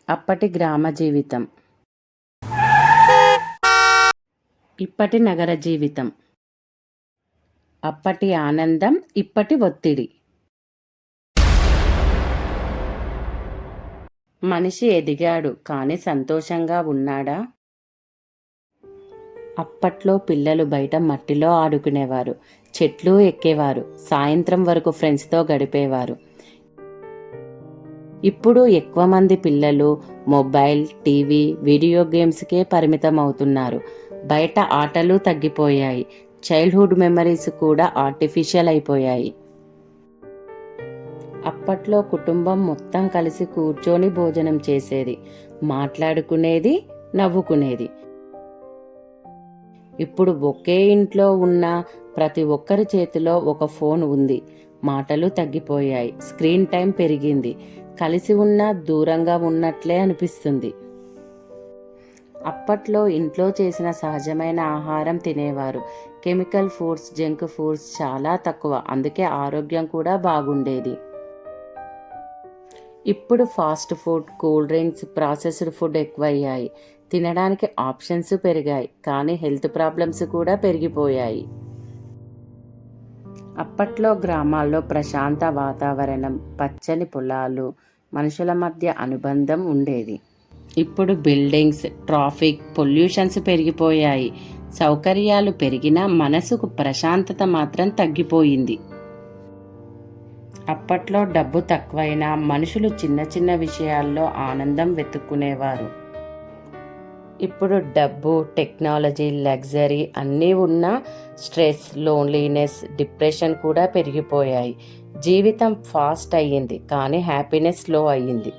అప్పటి గ్రామ జీవితం, ఇప్పటి నగర జీవితం. అప్పటి ఆనందం, ఇప్పటి ఒత్తిడి. మనిషి ఎదిగాడు కానీ సంతోషంగా ఉన్నాడా? అప్పట్లో పిల్లలు బయట మట్టిలో ఆడుకునేవారు, చెట్లు ఎక్కేవారు, సాయంత్రం వరకు ఫ్రెండ్స్తో గడిపేవారు. ఇప్పుడు ఎక్కువ మంది పిల్లలు మొబైల్, టీవీ, వీడియో గేమ్స్కే పరిమితం అవుతున్నారు. బయట ఆటలు తగ్గిపోయాయి. చైల్డ్హుడ్ మెమరీస్ కూడా ఆర్టిఫిషియల్ అయిపోయాయి. అప్పట్లో కుటుంబం మొత్తం కలిసి కూర్చొని భోజనం చేసేది, మాట్లాడుకునేది, నవ్వుకునేది. ఇప్పుడు ఒకే ఇంట్లో ఉన్న ప్రతి ఒక్కరి చేతిలో ఒక ఫోన్ ఉంది. మాటలు తగ్గిపోయాయి, స్క్రీన్ టైం పెరిగింది. కలిసి ఉన్నా దూరంగా ఉన్నట్లే అనిపిస్తుంది. అప్పట్లో ఇంట్లో చేసిన సహజమైన ఆహారం తినేవారు. కెమికల్ ఫుడ్స్, జంక్ ఫుడ్స్ చాలా తక్కువ, అందుకే ఆరోగ్యం కూడా బాగుండేది. ఇప్పుడు fast food, cool drinks, processed food ఎక్కువయ్యాయి. తినడానికి ఆప్షన్స్ పెరిగాయి, కానీ హెల్త్ ప్రాబ్లమ్స్ కూడా పెరిగిపోయాయి. అప్పట్లో గ్రామాల్లో ప్రశాంత వాతావరణం, పచ్చని పొలాలు, మనుషుల మధ్య అనుబంధం ఉండేది. ఇప్పుడు బిల్డింగ్స్, ట్రాఫిక్, పొల్యూషన్స్ పెరిగిపోయాయి. సౌకర్యాలు పెరిగినా మనసుకు ప్రశాంతత మాత్రం తగ్గిపోయింది. అప్పట్లో డబ్బు తక్కువైనా మనుషులు చిన్న చిన్న విషయాల్లో ఆనందం వెతుక్కునేవారు. ఇప్పుడు డబ్బు, టెక్నాలజీ, లగ్జరీ అన్నీ ఉన్నా స్ట్రెస్, లోన్లీనెస్, డిప్రెషన్ కూడా పెరిగిపోయాయి. జీవితం ఫాస్ట్ అయ్యింది కానీ హ్యాపీనెస్ స్లో అయ్యింది.